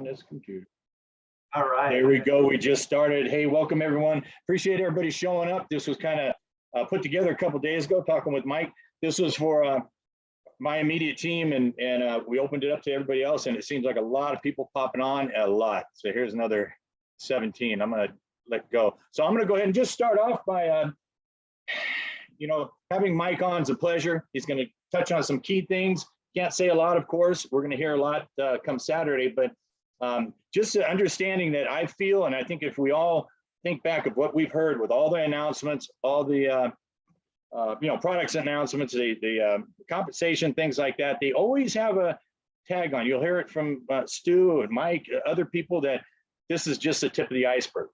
this computer. All right. There we go. We just started. Hey, welcome everyone. Appreciate everybody showing up. This was kind of put together a couple of days ago, talking with Mike. This was for my immediate team, and we opened it up to everybody else, and it seems like a lot of people popping on, a lot. So here's another 17. I'm going to let go. So I'm going to go ahead and just start off by, having Mike on is a pleasure. He's going to touch on some key things. Can't say a lot, of course. We're going to hear a lot come Saturday, but just understanding that I feel, and I think if we all think back of what we've heard with all the announcements, all the products announcements, the compensation, things like that, they always have a tag on. You'll hear it from Stu and Mike, other people, that this is just the tip of the iceberg.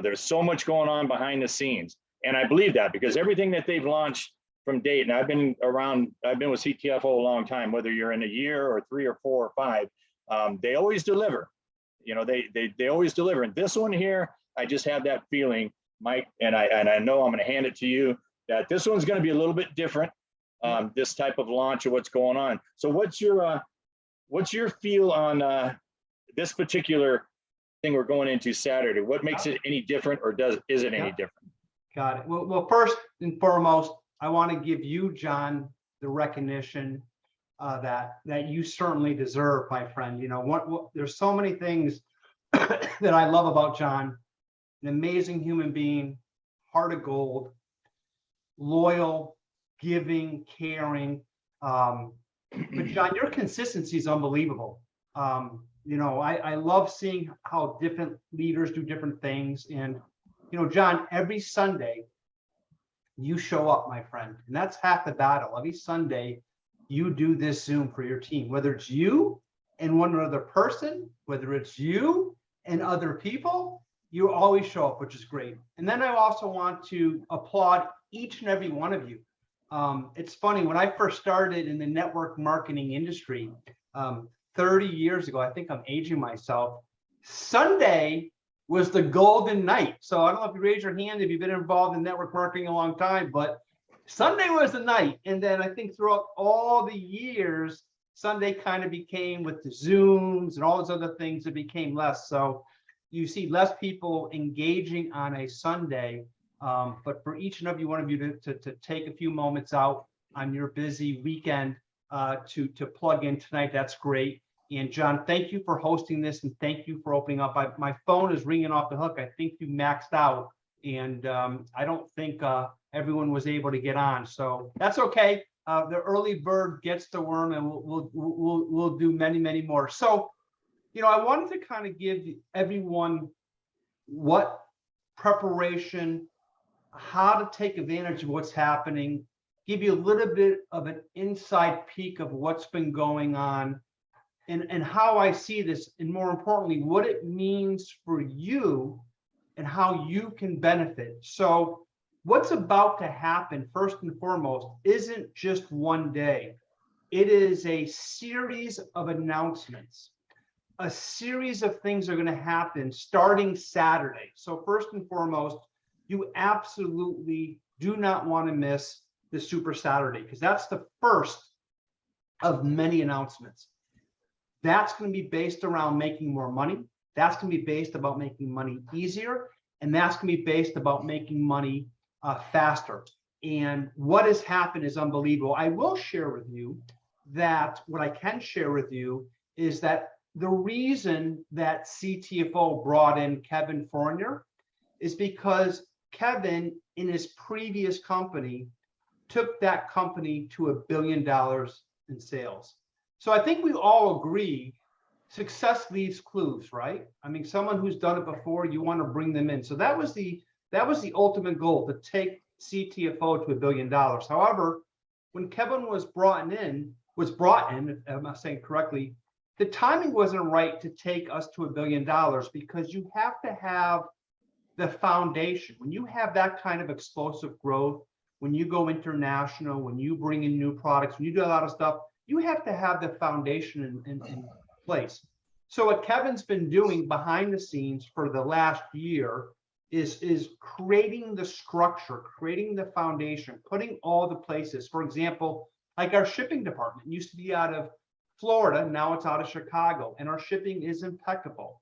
There's so much going on behind the scenes, and I believe that because everything that they've launched from date, and I've been with CTFO a long time, whether you're in a year or 3 or 4 or 5. They always deliver. They always deliver. And this one here, I just have that feeling, Mike, and I know I'm going to hand it to you, that this one's going to be a little bit different. This type of launch of what's going on. So what's your feel on this particular thing we're going into Saturday? What makes it any different, or is it any different? Got it. Well, first and foremost, I want to give you, John, the recognition that you certainly deserve, my friend. There's so many things that I love about John. An amazing human being, heart of gold, loyal, giving, caring. But John, your consistency is unbelievable. I love seeing how different leaders do different things. And, John, every Sunday you show up, my friend, and that's half the battle. Every Sunday you do this Zoom for your team, whether it's you and one other person, whether it's you and other people, you always show up, which is great. And then I also want to applaud each and every one of you. It's funny, when I first started in the network marketing industry 30 years ago, I think I'm aging myself, Sunday was the golden night. So I don't know if you raise your hand if you've been involved in network marketing a long time, but Sunday was the night. And then I think throughout all the years, Sunday kind of became, with the Zooms and all those other things, it became less. So you see less people engaging on a Sunday. But for each and every one of you to take a few moments out on your busy weekend to plug in tonight, that's great. And John, thank you for hosting this, and thank you for opening up. My phone is ringing off the hook. I think you maxed out, and I don't think everyone was able to get on. So that's okay. The early bird gets the worm, and we'll do many, many more. So, I wanted to kind of give everyone what preparation, how to take advantage of what's happening, give you a little bit of an inside peek of what's been going on, and how I see this, and more importantly, what it means for you and how you can benefit. So what's about to happen, first and foremost, isn't just one day. It is a series of announcements. A series of things are going to happen starting Saturday. So first and foremost, you absolutely do not want to miss the Super Saturday, because that's the first of many announcements. That's going to be based around making more money. That's going to be based about making money easier. And that's going to be based about making money faster. And what has happened is unbelievable. I will share with you that what I can share with you is that the reason that CTFO brought in Kevin Fournier is because Kevin, in his previous company, took that company to $1 billion in sales. So I think we all agree success leaves clues, right? I mean, someone who's done it before, you want to bring them in. So that was the ultimate goal, to take CTFO to $1 billion. However, when Kevin was brought in, if I'm not saying correctly, the timing wasn't right to take us to $1 billion, because you have to have the foundation. When you have that kind of explosive growth, when you go international, when you bring in new products, when you do a lot of stuff, you have to have the foundation in place. So what Kevin's been doing behind the scenes for the last year is creating the structure, creating the foundation, putting all the places. For example, like our shipping department used to be out of Florida, now it's out of Chicago, and our shipping is impeccable.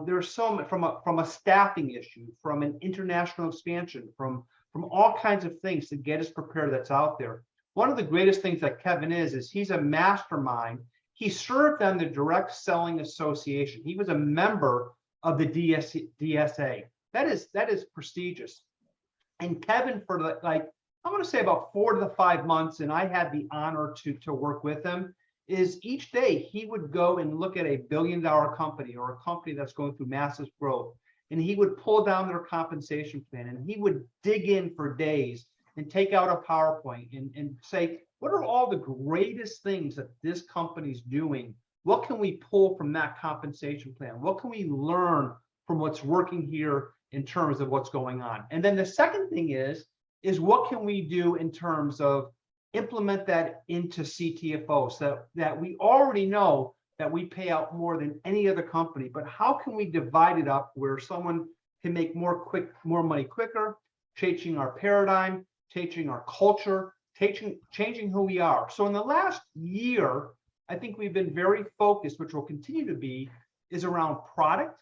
There's so much from a staffing issue, from an international expansion, from all kinds of things to get us prepared that's out there. One of the greatest things that Kevin is he's a mastermind. He served on the Direct Selling Association. He was a member of the DSA. That is prestigious. And Kevin, for like, I'm going to say about 4 to 5 months, and I had the honor to work with him, is each day he would go and look at a $1 billion company or a company that's going through massive growth. And he would pull down their compensation plan, and he would dig in for days and take out a PowerPoint and say, what are all the greatest things that this company's doing? What can we pull from that compensation plan? What can we learn from what's working here in terms of what's going on? And then the second thing is what can we do in terms of implement that into CTFO, so that we already know that we pay out more than any other company, but how can we divide it up where someone can make more money quicker, changing our paradigm, changing our culture, changing who we are. So in the last year, I think we've been very focused, which will continue to be, is around product.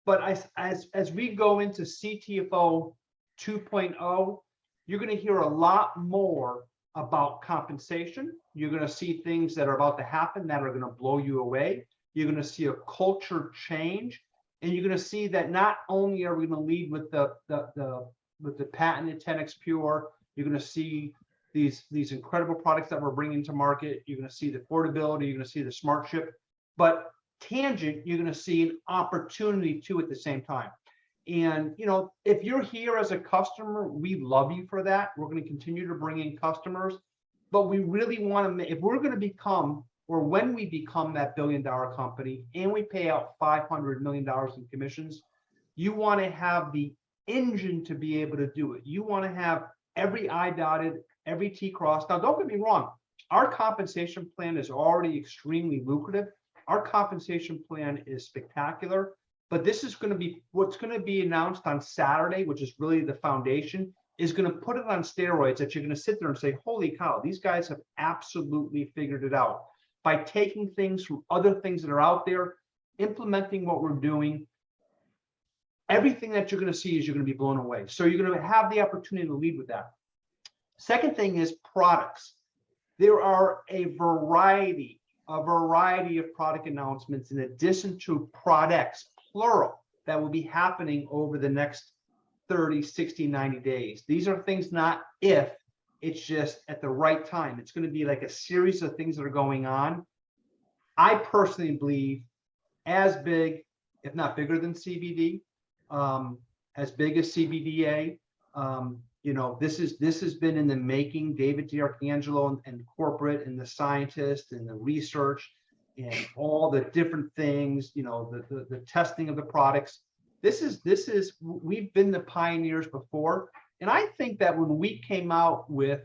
But as we go into CTFO 2.0, you're going to hear a lot more about compensation. You're going to see things that are about to happen that are going to blow you away. You're going to see a culture change, and you're going to see that not only are we going to lead with the patented 10x Pure, you're going to see these incredible products that we're bringing to market. You're going to see the affordability. You're going to see the smart ship, but tangent, you're going to see an opportunity too at the same time. And, you know, if you're here as a customer, we love you for that. We're going to continue to bring in customers, but we really want to make, if we're going to become, or when we become that $1 billion company and we pay out $500 million in commissions, you want to have the engine to be able to do it. You want to have every I dotted, every T crossed. Now, don't get me wrong. Our compensation plan is already extremely lucrative. Our compensation plan is spectacular. But this is going to be what's going to be announced on Saturday, which is really the foundation, is going to put it on steroids that you're going to sit there and say, holy cow, these guys have absolutely figured it out by taking things from other things that are out there, implementing what we're doing. Everything that you're going to see is you're going to be blown away. So you're going to have the opportunity to lead with that. Second thing is products. There are a variety of product announcements in addition to products, plural, that will be happening over the next 30, 60, 90 days. These are things not if, it's just at the right time. It's going to be like a series of things that are going on. I personally believe as big, if not bigger than CBD, as big as CBDA. You know, this has been in the making. David DiArcangelo and corporate and the scientists and the research and all the different things, you know, the testing of the products. We've been the pioneers before. And I think that when we came out with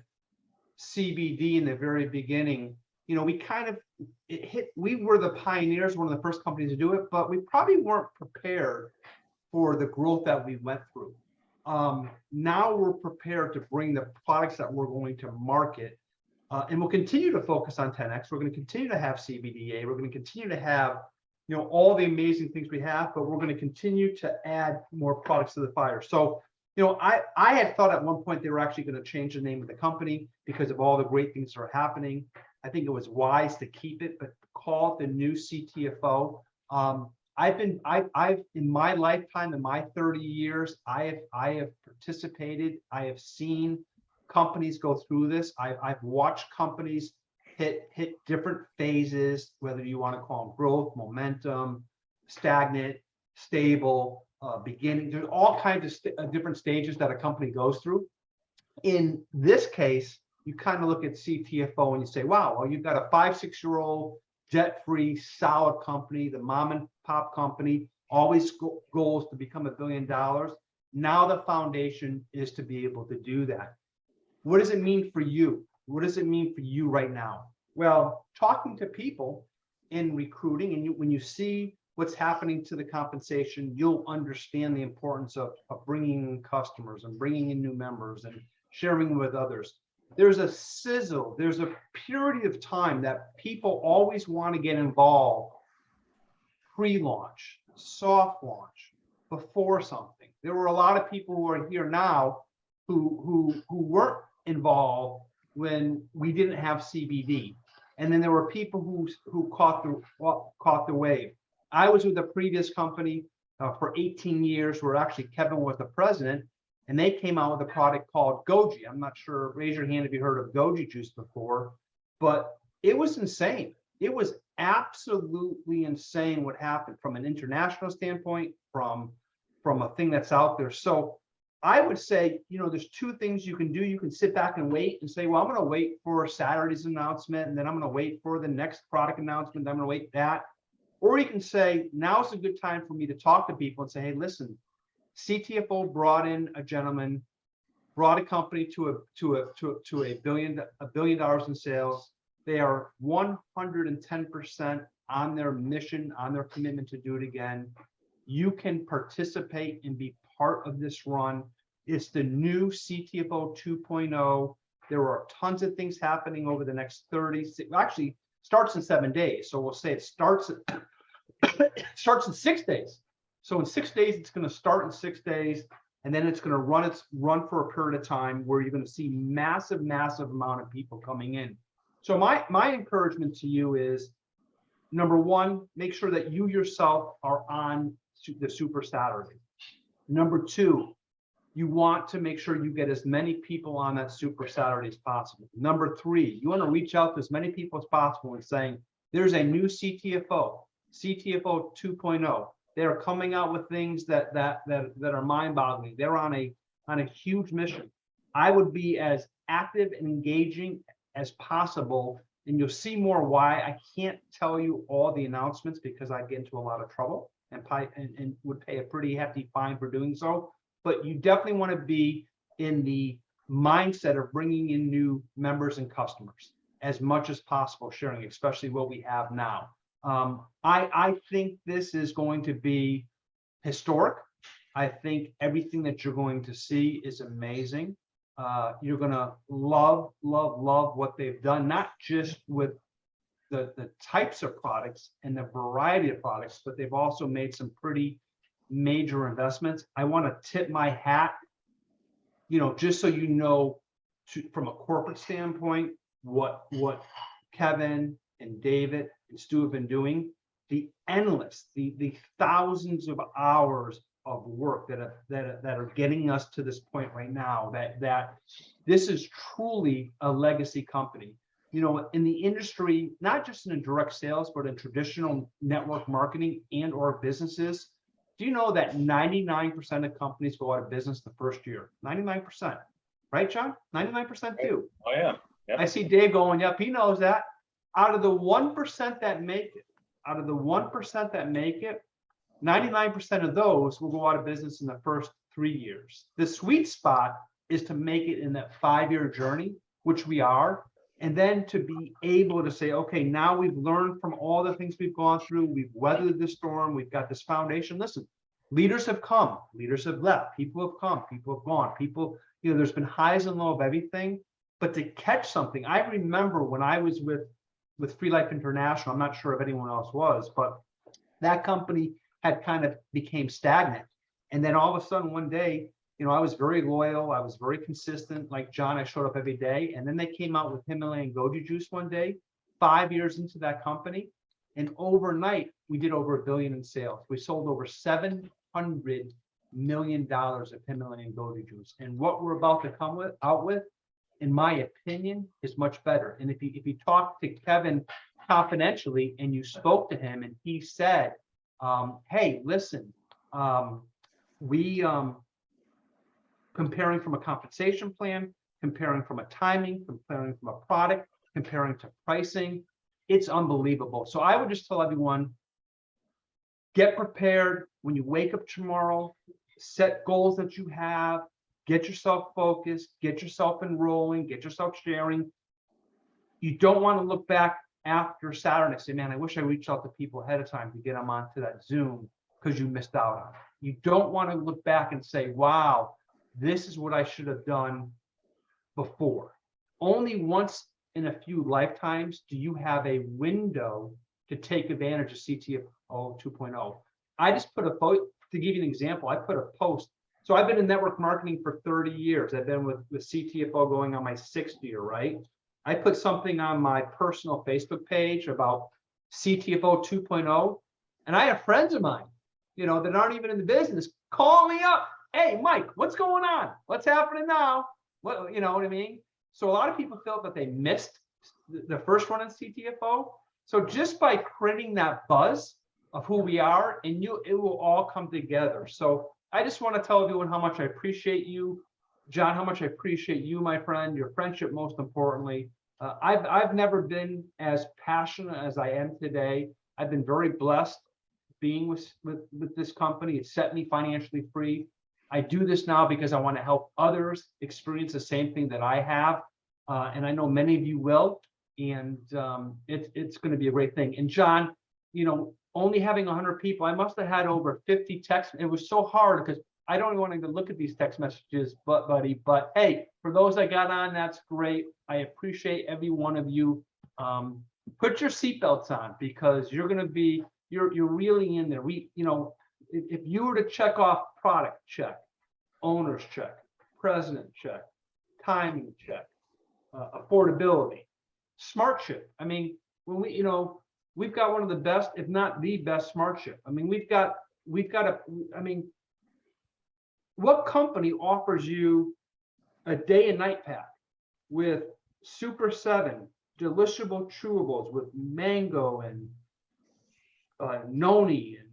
CBD in the very beginning, you know, we were the pioneers, one of the first companies to do it, but we probably weren't prepared for the growth that we went through. Now we're prepared to bring the products that we're going to market. And we'll continue to focus on 10X. We're going to continue to have CBDA. We're going to continue to have, you know, all the amazing things we have, but we're going to continue to add more products to the fire. So, you know, I had thought at one point they were actually going to change the name of the company because of all the great things that are happening. I think it was wise to keep it, but call it the new CTFO. I've in my lifetime, in my 30 years, I have participated. I have seen companies go through this. I've watched companies hit different phases, whether you want to call them growth, momentum, stagnant, stable, beginning. There's all kinds of different stages that a company goes through. In this case, you kind of look at CTFO and you say, wow, well, you've got a 5-6-year-old debt-free, solid company, the mom and pop company, always goals to become $1 billion. Now the foundation is to be able to do that. What does it mean for you? What does it mean for you right now? Well, talking to people in recruiting, and when you see what's happening to the compensation, you'll understand the importance of bringing in customers and bringing in new members and sharing with others. there's a sizzle, there's a purity of time that people always want to get involved pre-launch, soft launch, before something. There were a lot of people who are here now who weren't involved when we didn't have CBD. And then there were people who caught the wave. I was with a previous company for 18 years, where actually Kevin was the president, and they came out with a product called Goji. I'm not sure, raise your hand if you heard of Goji juice before, but it was insane. It was absolutely insane what happened from an international standpoint, from a thing that's out there. So I would say, there's two things you can do. You can sit back and wait and say, well, I'm going to wait for Saturday's announcement, and then I'm going to wait for the next product announcement. Then I'm going to wait that. Or you can say, now's a good time for me to talk to people and say, hey, listen, CTFO brought in a gentleman, brought a company to $1 billion in sales. They are 110% on their mission, on their commitment to do it again. You can participate and be part of this run. It's the new CTFO 2.0. There are tons of things happening over the next 30, actually starts in 7 days. So we'll say it starts in 6 days. So in 6 days, it's going to start in 6 days, and then it's going to run for a period of time where you're going to see massive amount of people coming in. So my encouragement to you is, number one, make sure that you yourself are on the Super Saturday. Number two, you want to make sure you get as many people on that Super Saturday as possible. Number three, you want to reach out to as many people as possible and saying, there's a new CTFO 2.0. They're coming out with things that are mind-boggling. They're on a huge mission. I would be as active and engaging as possible, and you'll see more why. I can't tell you all the announcements because I get into a lot of trouble and would pay a pretty hefty fine for doing so. But you definitely want to be in the mindset of bringing in new members and customers as much as possible, sharing, especially what we have now. I think this is going to be historic. I think everything that you're going to see is amazing. You're going to love what they've done, not just with the types of products and the variety of products, but they've also made some pretty major investments. I want to tip my hat, just so you know, from a corporate standpoint, what Kevin and David and Stu have been doing, the thousands of hours of work that are getting us to this point right now, that this is truly a legacy company. In the industry, not just in direct sales, but in traditional network marketing and or businesses, do you know that 99% of companies go out of business the first year? 99%, right, John? 99% do. Oh yeah. Yep. I see Dave going, yep, he knows that. Out of the 1% that make it, 99% of those will go out of business in the first 3 years. The sweet spot is to make it in that 5-year journey, which we are, and then to be able to say, okay, now we've learned from all the things we've gone through, we've weathered the storm, we've got this foundation. Listen, leaders have come, leaders have left, people have come, people have gone, there's been highs and lows of everything, but to catch something, I remember when I was with Free Life International, I'm not sure if anyone else was, but that company had kind of became stagnant. And then all of a sudden one day, I was very loyal. I was very consistent. Like John, I showed up every day. And then they came out with Himalayan Goji juice one day, 5 years into that company. And overnight, we did over $1 billion in sales. We sold over $700 million of Himalayan Goji juice. And what we're about to come out with, in my opinion, is much better. And if you talk to Kevin confidentially and you spoke to him and he said, hey, listen, we comparing from a compensation plan, comparing from a timing, comparing from a product, comparing to pricing, it's unbelievable. So I would just tell everyone, get prepared when you wake up tomorrow, set goals that you have, get yourself focused, get yourself enrolling, get yourself sharing. You don't want to look back after Saturday and say, man, I wish I reached out to people ahead of time to get them onto that Zoom because you missed out on it. You don't want to look back and say, wow, this is what I should have done before. only once in a few lifetimes do you have a window to take advantage of CTFO 2.0. I just put a post, to give you an example, I put a post. So I've been in network marketing for 30 years. I've been with CTFO going on my 6th year, right? I put something on my personal Facebook page about CTFO 2.0, and I have friends of mine, that aren't even in the business, call me up. Hey, Mike, what's going on? What's happening now? What, you know what I mean? So a lot of people felt that they missed the first run in CTFO. So just by creating that buzz of who we are, and it will all come together. So I just want to tell everyone how much I appreciate you, John, how much I appreciate you, my friend, your friendship, most importantly. I've never been as passionate as I am today. I've been very blessed being with this company. It set me financially free. I do this now because I want to help others experience the same thing that I have. And I know many of you will. And it's going to be a great thing. And John, only having 100 people, I must have had over 50 texts. It was so hard because I don't want to look at these text messages, buddy. But hey, for those that got on, that's great. I appreciate every one of you. Put your seatbelts on because you're going to be, you're really in there. If you were to check off product check, owners check, president check, timing check, affordability, smart ship. I mean, when we've got one of the best, if not the best smart ship. I mean, what company offers you a day and night pack with Super 7 delishable chewables with mango and noni and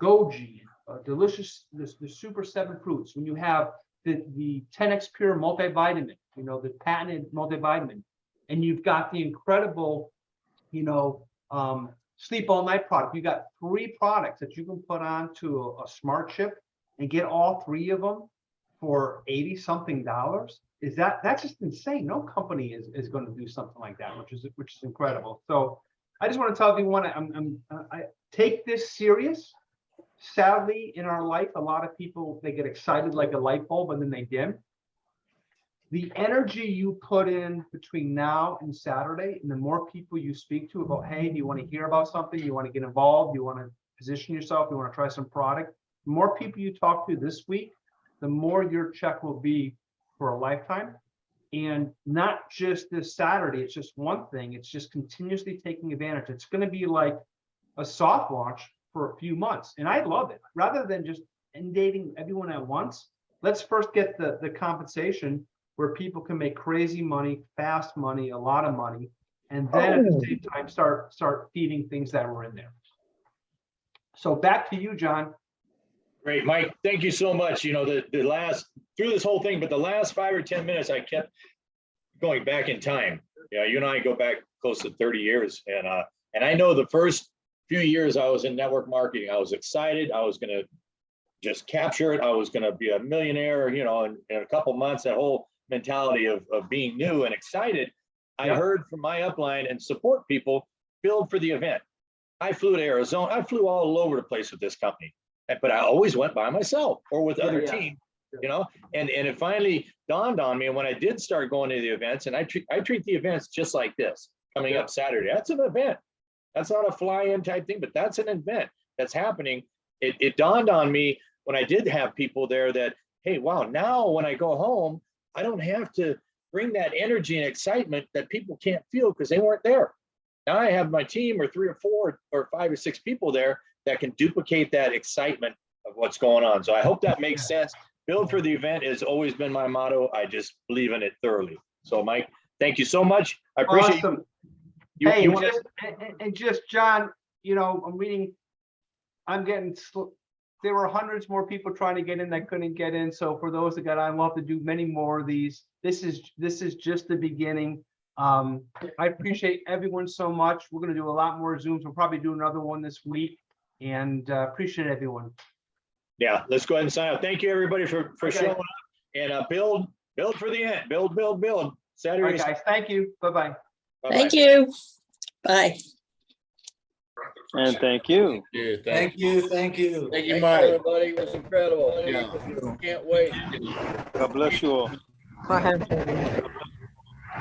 goji, delicious, the Super 7 fruits? When you have the 10x Pure multivitamin, the patented multivitamin, and you've got the incredible, sleep all night product. You got 3 products that you can put onto a smart chip and get all 3 of them for $80-something. That's just insane. No company is going to do something like that, which is incredible. So I just want to tell everyone, I take this serious. Sadly, in our life, a lot of people, they get excited like a light bulb and then they dim. The energy you put in between now and Saturday, and the more people you speak to about, hey, do you want to hear about something? You want to get involved? You want to position yourself? You want to try some product? The more people you talk to this week, the more your check will be for a lifetime. And not just this Saturday, it's just one thing. It's just continuously taking advantage. It's going to be like a soft launch for a few months. And I love it. Rather than just inundating everyone at once, let's first get the compensation where people can make crazy money, fast money, a lot of money, and then at the same time start feeding things that were in there. So back to you, John. Great, Mike. Thank you so much. Through this whole thing, but the last 5 or 10 minutes, I kept going back in time. Yeah, you and I go back close to 30 years, and I know the first few years I was in network marketing, I was excited. I was going to just capture it. I was going to be a millionaire, in a couple months. That whole mentality of being new and excited. I heard from my upline and support people, build for the event. I flew to Arizona. I flew all over the place with this company, but I always went by myself or with other teams, and it finally dawned on me. And when I did start going to the events, and I treat the events just like this coming up Saturday, that's an event. That's not a fly-in type thing, but that's an event that's happening. It dawned on me when I did have people there that, hey, wow, now when I go home, I don't have to bring that energy and excitement that people can't feel because they weren't there. Now I have my team or 3 or 4 or 5 or 6 people there that can duplicate that excitement of what's going on. So I hope that makes sense. Build for the event has always been my motto. I just believe in it thoroughly. So Mike, thank you so much. I appreciate you. Hey, You just John, there were hundreds more people trying to get in that couldn't get in. So for those that got on, we'll have to do many more of these. This is just the beginning. I appreciate everyone so much. We're going to do a lot more Zooms. We'll probably do another one this week, and appreciate everyone. Yeah, let's go ahead and sign up. Thank you everybody for showing up, and build for the end. Build. Saturday. All right, guys. Thank you. Bye-bye. Thank you. Bye. And thank you. Thank you, Mike. Everybody, it was incredible. Yeah. Can't wait. God bless you all. Bye.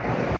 Bye.